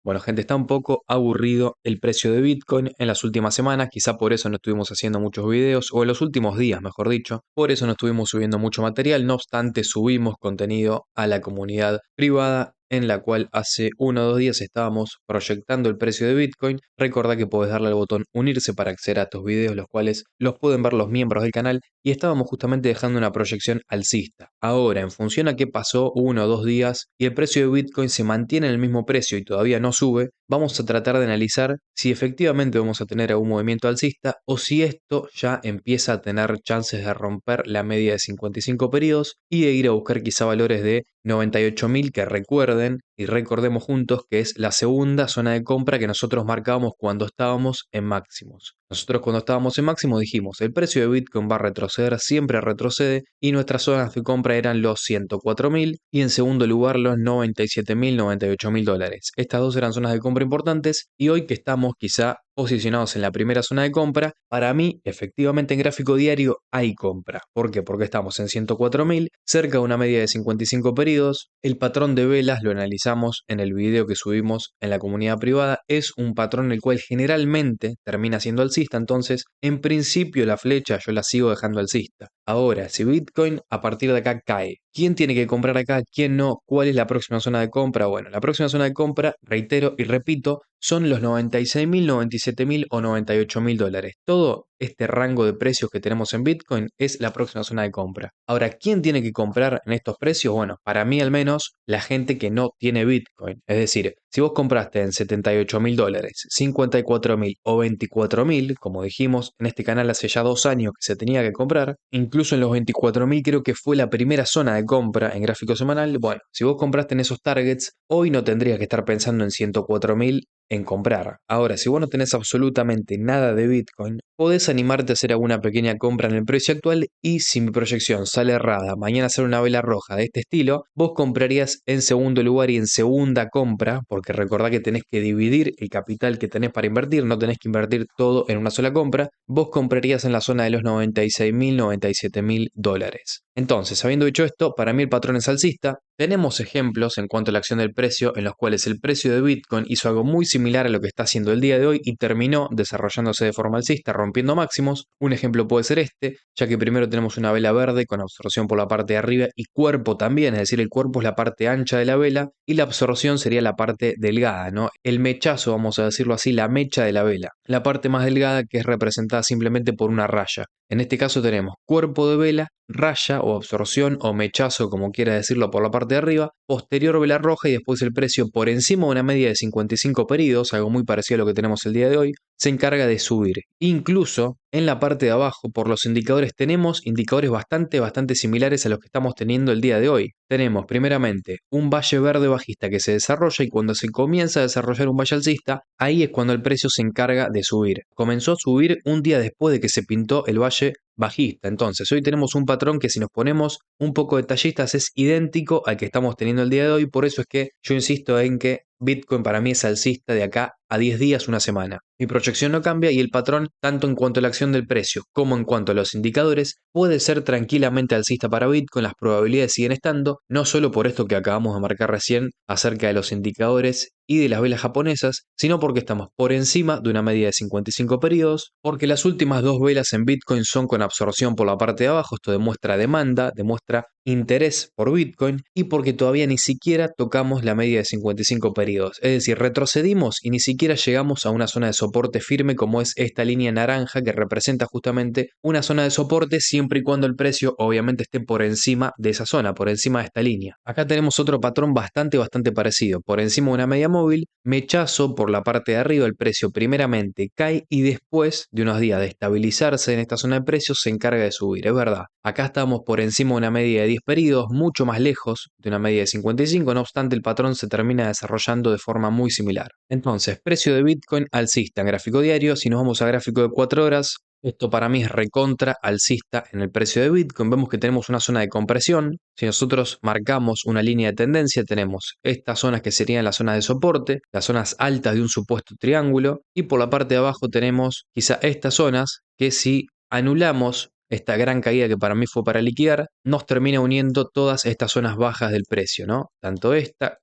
Bueno, gente, está un poco aburrido el precio de Bitcoin en las últimas semanas, quizá por eso no estuvimos haciendo muchos videos, o en los últimos días, mejor dicho, por eso no estuvimos subiendo mucho material, no obstante subimos contenido a la comunidad privada en la cual hace 1 o 2 días estábamos proyectando el precio de Bitcoin. Recordá que podés darle al botón unirse para acceder a estos videos, los cuales los pueden ver los miembros del canal, y estábamos justamente dejando una proyección alcista. Ahora, en función a qué pasó 1 o 2 días y el precio de Bitcoin se mantiene en el mismo precio y todavía no sube, vamos a tratar de analizar si efectivamente vamos a tener algún movimiento alcista o si esto ya empieza a tener chances de romper la media de 55 periodos y de ir a buscar quizá valores de 98.000, que recuerden y recordemos juntos que es la segunda zona de compra que nosotros marcábamos cuando estábamos en máximos. Nosotros cuando estábamos en máximo dijimos, el precio de Bitcoin va a retroceder, siempre retrocede, y nuestras zonas de compra eran los 104.000 y en segundo lugar los 97.000, 98.000 dólares. Estas dos eran zonas de compra importantes y hoy que estamos quizá posicionados en la primera zona de compra, para mí efectivamente en gráfico diario hay compra. ¿Por qué? Porque estamos en 104.000, cerca de una media de 55 periodos. El patrón de velas lo analizamos en el video que subimos en la comunidad privada. Es un patrón el cual generalmente termina siendo alcista, entonces en principio la flecha yo la sigo dejando alcista. Ahora, si Bitcoin a partir de acá cae, ¿quién tiene que comprar acá? ¿Quién no? ¿Cuál es la próxima zona de compra? Bueno, la próxima zona de compra, reitero y repito, son los 96.000, 97.000 o 98.000 dólares. Todo este rango de precios que tenemos en Bitcoin es la próxima zona de compra. Ahora, ¿quién tiene que comprar en estos precios? Bueno, para mí al menos la gente que no tiene Bitcoin. Es decir, si vos compraste en 78.000 dólares, 54.000 o 24.000, como dijimos en este canal hace ya 2 años que se tenía que comprar, incluso en los 24.000 creo que fue la primera zona de compra en gráfico semanal. Bueno, si vos compraste en esos targets, hoy no tendrías que estar pensando en 104.000 en comprar. Ahora, si vos no tenés absolutamente nada de Bitcoin, podés animarte a hacer alguna pequeña compra en el precio actual y si mi proyección sale errada, mañana sale una vela roja de este estilo, vos comprarías en segundo lugar y en segunda compra, porque recordá que tenés que dividir el capital que tenés para invertir, no tenés que invertir todo en una sola compra, vos comprarías en la zona de los 96.000, 97.000 dólares. Entonces, habiendo dicho esto, para mí el patrón es alcista. Tenemos ejemplos en cuanto a la acción del precio en los cuales el precio de Bitcoin hizo algo muy similar a lo que está haciendo el día de hoy y terminó desarrollándose de forma alcista, rompiendo máximos. Un ejemplo puede ser este, ya que primero tenemos una vela verde con absorción por la parte de arriba y cuerpo también, es decir, el cuerpo es la parte ancha de la vela y la absorción sería la parte delgada, ¿no? El mechazo, vamos a decirlo así, la mecha de la vela. La parte más delgada que es representada simplemente por una raya. En este caso tenemos cuerpo de vela, raya o absorción o mechazo, como quiera decirlo, por la parte de arriba, posterior vela roja y después el precio por encima de una media de 55 periodos, algo muy parecido a lo que tenemos el día de hoy, se encarga de subir. Incluso en la parte de abajo, por los indicadores, tenemos indicadores bastante similares a los que estamos teniendo el día de hoy. Tenemos primeramente un valle verde bajista que se desarrolla y cuando se comienza a desarrollar un valle alcista, ahí es cuando el precio se encarga de subir. Comenzó a subir un día después de que se pintó el valle bajista. Entonces, hoy tenemos un patrón que si nos ponemos un poco detallistas es idéntico al que estamos teniendo el día de hoy. Por eso es que yo insisto en que Bitcoin para mí es alcista de acá a 10 días, una semana. Mi proyección no cambia y el patrón, tanto en cuanto a la acción del precio como en cuanto a los indicadores, puede ser tranquilamente alcista para Bitcoin. Las probabilidades siguen estando, no solo por esto que acabamos de marcar recién acerca de los indicadores y de las velas japonesas, sino porque estamos por encima de una media de 55 periodos, porque las últimas dos velas en Bitcoin son con absorción por la parte de abajo, esto demuestra demanda, demuestra interés por Bitcoin, y porque todavía ni siquiera tocamos la media de 55 periodos, es decir, retrocedimos y ni siquiera llegamos a una zona de soporte firme como es esta línea naranja que representa justamente una zona de soporte siempre y cuando el precio obviamente esté por encima de esa zona, por encima de esta línea. Acá tenemos otro patrón bastante parecido, por encima de una media móvil, mechazo por la parte de arriba, el precio primeramente cae y después de unos días de estabilizarse en esta zona de precios se encarga de subir, es verdad. Acá estamos por encima de una media de 10 periodos, mucho más lejos de una media de 55, no obstante el patrón se termina desarrollando de forma muy similar. Entonces, precio de Bitcoin alcista en gráfico diario, si nos vamos a gráfico de 4 horas, esto para mí es recontra alcista en el precio de Bitcoin. Vemos que tenemos una zona de compresión. Si nosotros marcamos una línea de tendencia, tenemos estas zonas que serían las zonas de soporte, las zonas altas de un supuesto triángulo, y por la parte de abajo tenemos quizá estas zonas que si anulamos esta gran caída que para mí fue para liquidar, nos termina uniendo todas estas zonas bajas del precio, ¿no? Tanto esta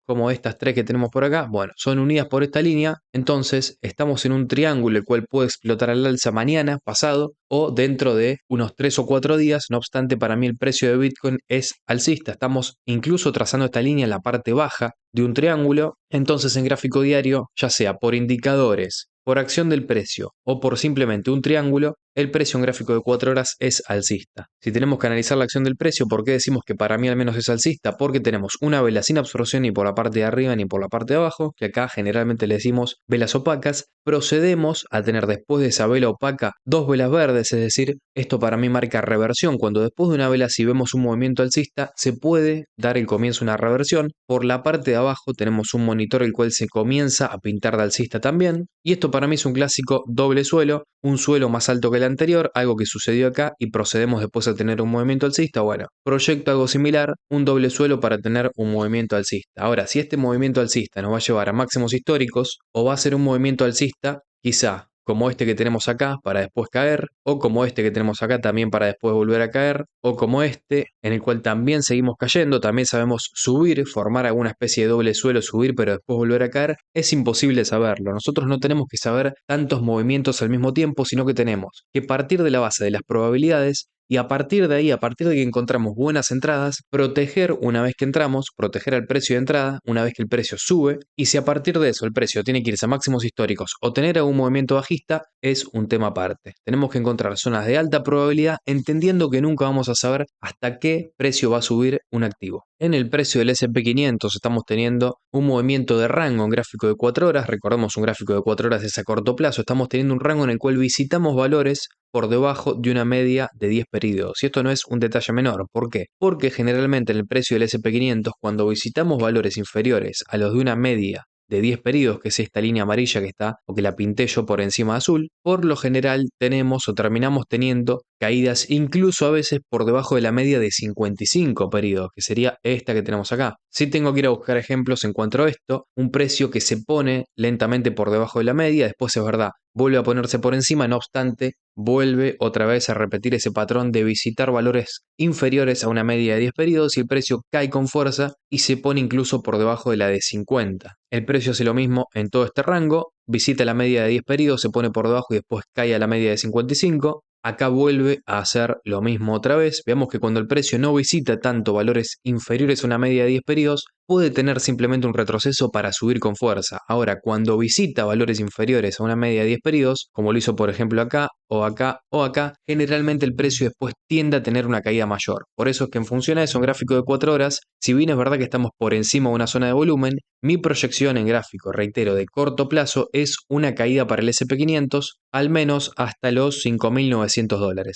como estas tres que tenemos por acá, bueno, son unidas por esta línea, entonces estamos en un triángulo el cual puede explotar al alza mañana, pasado o dentro de unos 3 o 4 días. No obstante, para mí el precio de Bitcoin es alcista. Estamos incluso trazando esta línea en la parte baja de un triángulo. Entonces en gráfico diario, ya sea por indicadores, por acción del precio o por simplemente un triángulo, el precio en gráfico de 4 horas es alcista. Si tenemos que analizar la acción del precio, ¿por qué decimos que para mí al menos es alcista? Porque tenemos una vela sin absorción ni por la parte de arriba ni por la parte de abajo, que acá generalmente le decimos velas opacas. Procedemos a tener después de esa vela opaca dos velas verdes, es decir, esto para mí marca reversión. Cuando después de una vela, si vemos un movimiento alcista, se puede dar el comienzo de una reversión. Por la parte de abajo tenemos un monitor el cual se comienza a pintar de alcista también. Y esto para mí es un clásico doble suelo, un suelo más alto que el anterior, algo que sucedió acá y procedemos después a tener un movimiento alcista. Bueno, proyecto algo similar, un doble suelo para tener un movimiento alcista. Ahora, si este movimiento alcista nos va a llevar a máximos históricos o va a ser un movimiento alcista, quizá como este que tenemos acá para después caer, o como este que tenemos acá también para después volver a caer, o como este en el cual también seguimos cayendo, también sabemos subir, formar alguna especie de doble suelo, subir pero después volver a caer, es imposible saberlo. Nosotros no tenemos que saber tantos movimientos al mismo tiempo, sino que tenemos que partir de la base de las probabilidades y a partir de ahí, a partir de que encontramos buenas entradas, proteger una vez que entramos, proteger al precio de entrada una vez que el precio sube, y si a partir de eso el precio tiene que irse a máximos históricos o tener algún movimiento bajista, es un tema aparte. Tenemos que encontrar zonas de alta probabilidad, entendiendo que nunca vamos a saber hasta qué precio va a subir un activo. En el precio del S&P 500 estamos teniendo un movimiento de rango en gráfico de 4 horas, recordemos un gráfico de 4 horas es a corto plazo, estamos teniendo un rango en el cual visitamos valores por debajo de una media de 10 periodos. Y esto no es un detalle menor. ¿Por qué? Porque generalmente en el precio del S&P 500, cuando visitamos valores inferiores a los de una media de 10 periodos, que es esta línea amarilla que está, o que la pinté yo por encima de azul, por lo general tenemos o terminamos teniendo caídas incluso a veces por debajo de la media de 55 periodos, que sería esta que tenemos acá. Si tengo que ir a buscar ejemplos en cuanto a esto, un precio que se pone lentamente por debajo de la media, después es verdad, vuelve a ponerse por encima, no obstante, vuelve otra vez a repetir ese patrón de visitar valores inferiores a una media de 10 periodos y el precio cae con fuerza y se pone incluso por debajo de la de 50. El precio hace lo mismo en todo este rango, visita la media de 10 periodos, se pone por debajo y después cae a la media de 55. Acá vuelve a hacer lo mismo otra vez. Veamos que cuando el precio no visita tanto valores inferiores a una media de 10 periodos, puede tener simplemente un retroceso para subir con fuerza. Ahora, cuando visita valores inferiores a una media de 10 periodos, como lo hizo por ejemplo acá, o acá, o acá, generalmente el precio después tiende a tener una caída mayor. Por eso es que en función a eso, en gráfico de 4 horas, si bien es verdad que estamos por encima de una zona de volumen, mi proyección en gráfico, reitero, de corto plazo es una caída para el S&P 500, al menos hasta los $5.900.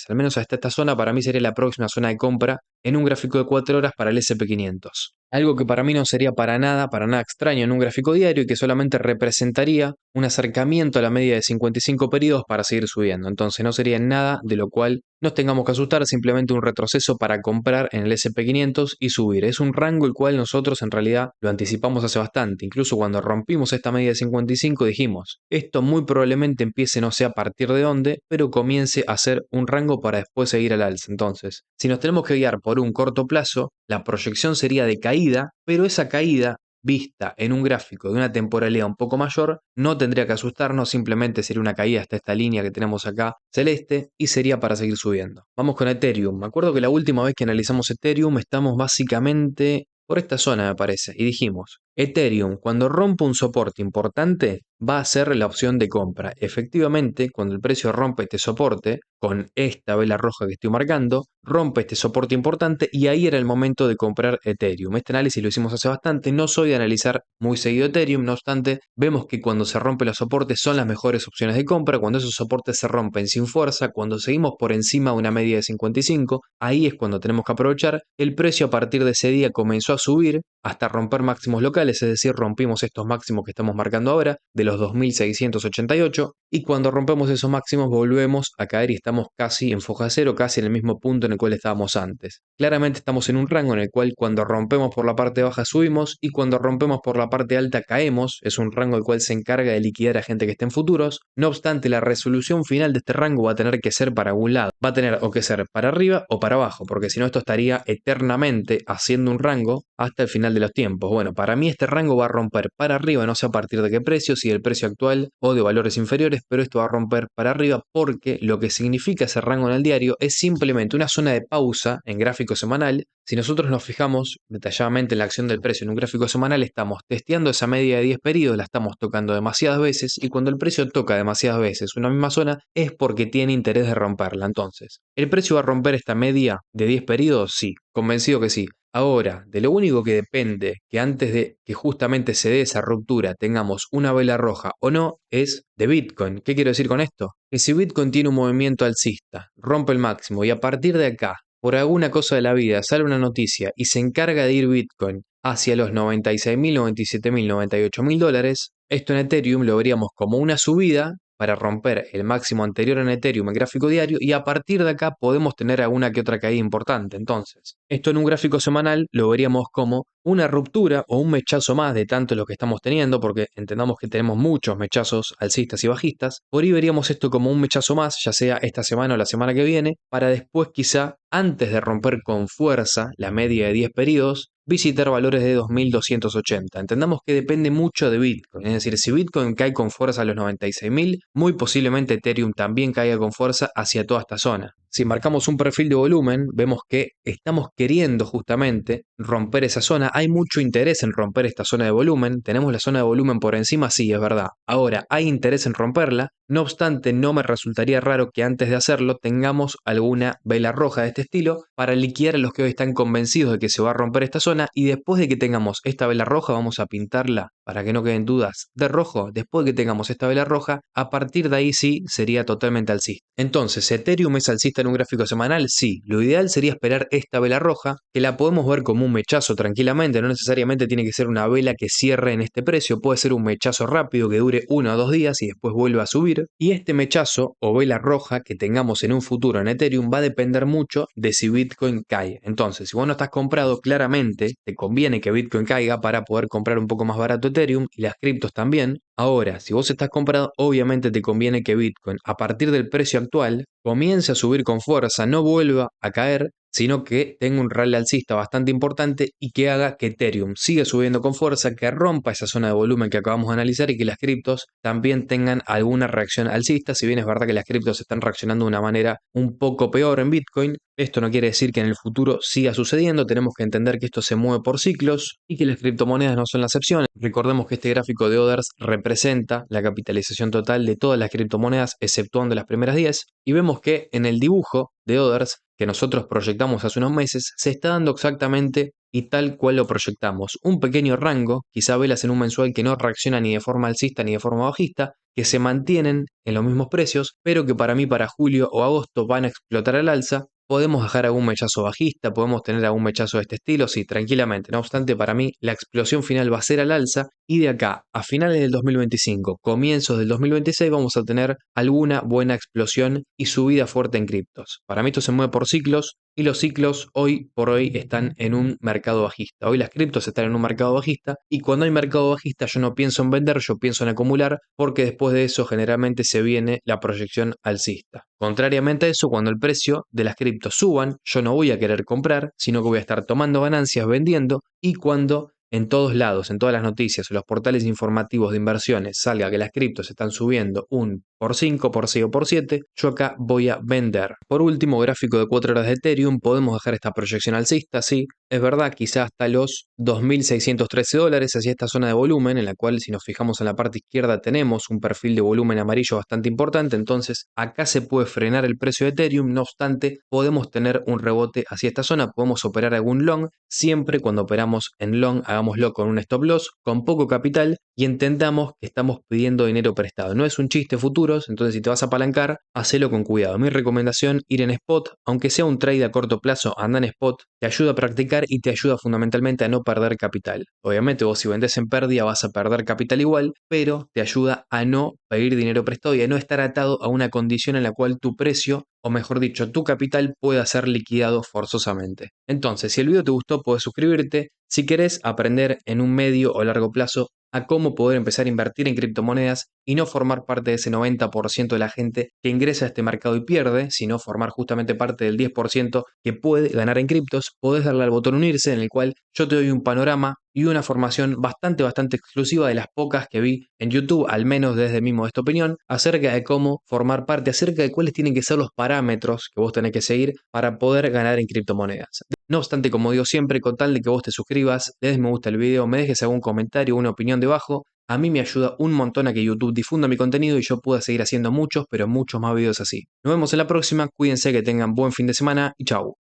Al menos hasta esta zona para mí sería la próxima zona de compra en un gráfico de 4 horas para el S&P 500. Algo que para mí no sería para nada extraño en un gráfico diario y que solamente representaría un acercamiento a la media de 55 periodos para seguir subiendo. Entonces no sería nada de lo cual nos tengamos que asustar, simplemente un retroceso para comprar en el S&P 500 y subir. Es un rango el cual nosotros en realidad lo anticipamos hace bastante. Incluso cuando rompimos esta media de 55 dijimos, esto muy probablemente empiece no sé a partir de dónde, pero comience a ser un rango para después seguir al alza. Entonces, si nos tenemos que guiar por un corto plazo, la proyección sería de caída, pero esa caída vista en un gráfico de una temporalidad un poco mayor, no tendría que asustarnos, simplemente sería una caída hasta esta línea que tenemos acá celeste y sería para seguir subiendo. Vamos con Ethereum. Me acuerdo que la última vez que analizamos Ethereum estamos básicamente por esta zona, me parece, y dijimos, Ethereum cuando rompe un soporte importante va a ser la opción de compra. Efectivamente, cuando el precio rompe este soporte, con esta vela roja que estoy marcando, rompe este soporte importante y ahí era el momento de comprar Ethereum. Este análisis lo hicimos hace bastante, no soy de analizar muy seguido Ethereum, no obstante, vemos que cuando se rompen los soportes son las mejores opciones de compra, cuando esos soportes se rompen sin fuerza, cuando seguimos por encima de una media de 55, ahí es cuando tenemos que aprovechar. El precio a partir de ese día comenzó a subir hasta romper máximos locales, es decir, rompimos estos máximos que estamos marcando ahora, de los 2.688, y cuando rompemos esos máximos volvemos a caer y estamos casi en foja cero, casi en el mismo punto en el cual estábamos antes. Claramente estamos en un rango en el cual cuando rompemos por la parte baja subimos y cuando rompemos por la parte alta caemos, es un rango el cual se encarga de liquidar a gente que esté en futuros. No obstante, la resolución final de este rango va a tener que ser para algún lado, va a tener o que ser para arriba o para abajo, porque si no esto estaría eternamente haciendo un rango hasta el final de los tiempos. Bueno, para mí mí este rango va a romper para arriba, no sé a partir de qué precio, si del precio actual o de valores inferiores, pero esto va a romper para arriba porque lo que significa ese rango en el diario es simplemente una zona de pausa en gráfico semanal. Si nosotros nos fijamos detalladamente en la acción del precio en un gráfico semanal, estamos testeando esa media de 10 periodos, la estamos tocando demasiadas veces y cuando el precio toca demasiadas veces una misma zona es porque tiene interés de romperla. Entonces, ¿el precio va a romper esta media de 10 periodos? Sí, convencido que sí. Ahora, de lo único que depende que antes de que justamente se dé esa ruptura tengamos una vela roja o no es de Bitcoin. ¿Qué quiero decir con esto? Que si Bitcoin tiene un movimiento alcista, rompe el máximo y a partir de acá, por alguna cosa de la vida, sale una noticia y se encarga de ir Bitcoin hacia los 96.000, 97.000, 98.000 dólares, esto en Ethereum lo veríamos como una subida para romper el máximo anterior en Ethereum en gráfico diario y a partir de acá podemos tener alguna que otra caída importante. Entonces, esto en un gráfico semanal lo veríamos como una ruptura o un mechazo más de tanto lo que estamos teniendo, porque entendamos que tenemos muchos mechazos alcistas y bajistas. Por ahí veríamos esto como un mechazo más, ya sea esta semana o la semana que viene, para después quizá, antes de romper con fuerza la media de 10 periodos, visitar valores de 2.280. Entendamos que depende mucho de Bitcoin, es decir, si Bitcoin cae con fuerza a los 96.000, muy posiblemente Ethereum también caiga con fuerza hacia toda esta zona. Si marcamos un perfil de volumen, vemos que estamos queriendo justamente romper esa zona. Hay mucho interés en romper esta zona de volumen. Tenemos la zona de volumen por encima, sí, es verdad. Ahora, hay interés en romperla. No obstante, no me resultaría raro que antes de hacerlo tengamos alguna vela roja de este estilo para liquidar a los que hoy están convencidos de que se va a romper esta zona y después de que tengamos esta vela roja vamos a pintarla para que no queden dudas de rojo. Después de que tengamos esta vela roja, a partir de ahí sí sería totalmente alcista. Entonces, ¿Ethereum es alcista en un gráfico semanal? Sí. Lo ideal sería esperar esta vela roja, que la podemos ver como un mechazo tranquilamente, no necesariamente tiene que ser una vela que cierre en este precio, puede ser un mechazo rápido que dure 1 o 2 días y después vuelva a subir. Y este mechazo o vela roja que tengamos en un futuro en Ethereum va a depender mucho de si Bitcoin cae. Entonces, si vos no estás comprado, claramente te conviene que Bitcoin caiga para poder comprar un poco más barato Ethereum y las criptos también. Ahora, si vos estás comprado, obviamente te conviene que Bitcoin, a partir del precio actual, comience a subir con fuerza, no vuelva a caer, sino que tenga un rally alcista bastante importante y que haga que Ethereum siga subiendo con fuerza, que rompa esa zona de volumen que acabamos de analizar y que las criptos también tengan alguna reacción alcista. Si bien es verdad que las criptos están reaccionando de una manera un poco peor en Bitcoin, esto no quiere decir que en el futuro siga sucediendo. Tenemos que entender que esto se mueve por ciclos y que las criptomonedas no son la excepción. Recordemos que este gráfico de Others representa la capitalización total de todas las criptomonedas, exceptuando las primeras 10, y vemos que en el dibujo de Others que nosotros proyectamos hace unos meses, se está dando exactamente y tal cual lo proyectamos. Un pequeño rango, quizá velas en un mensual que no reacciona ni de forma alcista ni de forma bajista, que se mantienen en los mismos precios, pero que para mí para julio o agosto van a explotar al alza. Podemos dejar algún mechazo bajista, podemos tener algún mechazo de este estilo, sí, tranquilamente. No obstante, para mí la explosión final va a ser al alza y de acá a finales del 2025, comienzos del 2026, vamos a tener alguna buena explosión y subida fuerte en criptos. Para mí esto se mueve por ciclos y los ciclos hoy por hoy están en un mercado bajista. Hoy las criptos están en un mercado bajista y cuando hay mercado bajista yo no pienso en vender, yo pienso en acumular porque después de eso generalmente se viene la proyección alcista. Contrariamente a eso, cuando el precio de las criptos suban, yo no voy a querer comprar, sino que voy a estar tomando ganancias, vendiendo y cuando en todos lados, en todas las noticias o los portales informativos de inversiones salga que las criptos están subiendo un por 5, por 6 o por 7, yo acá voy a vender. Por último, gráfico de 4 horas de Ethereum, podemos dejar esta proyección alcista, sí, es verdad, quizás hasta los 2.613 dólares hacia esta zona de volumen, en la cual si nos fijamos en la parte izquierda tenemos un perfil de volumen amarillo bastante importante, entonces acá se puede frenar el precio de Ethereum, no obstante, podemos tener un rebote hacia esta zona, podemos operar algún long, siempre cuando operamos en long, hagámoslo con un stop loss, con poco capital y entendamos que estamos pidiendo dinero prestado. No es un chiste futuros, entonces si te vas a apalancar, hacelo con cuidado. Mi recomendación, ir en spot, aunque sea un trade a corto plazo, anda en spot, te ayuda a practicar y te ayuda fundamentalmente a no perder capital. Obviamente vos si vendés en pérdida vas a perder capital igual, pero te ayuda a no pedir dinero prestado y a no estar atado a una condición en la cual tu precio, o mejor dicho, tu capital pueda ser liquidado forzosamente. Entonces, si el video te gustó, puedes suscribirte. Si querés aprender en un medio o largo plazo a cómo poder empezar a invertir en criptomonedas y no formar parte de ese 90% de la gente que ingresa a este mercado y pierde, sino formar justamente parte del 10% que puede ganar en criptos. Podés darle al botón unirse, en el cual yo te doy un panorama y una formación bastante exclusiva, de las pocas que vi en YouTube, al menos desde mi modesta opinión, acerca de cómo formar parte, acerca de cuáles tienen que ser los parámetros que vos tenés que seguir para poder ganar en criptomonedas. No obstante, como digo siempre, con tal de que vos te suscribas, le des me gusta al video, me dejes algún comentario o una opinión debajo, a mí me ayuda un montón a que YouTube difunda mi contenido y yo pueda seguir haciendo muchos, pero muchos más videos así. Nos vemos en la próxima, cuídense, que tengan buen fin de semana y chau.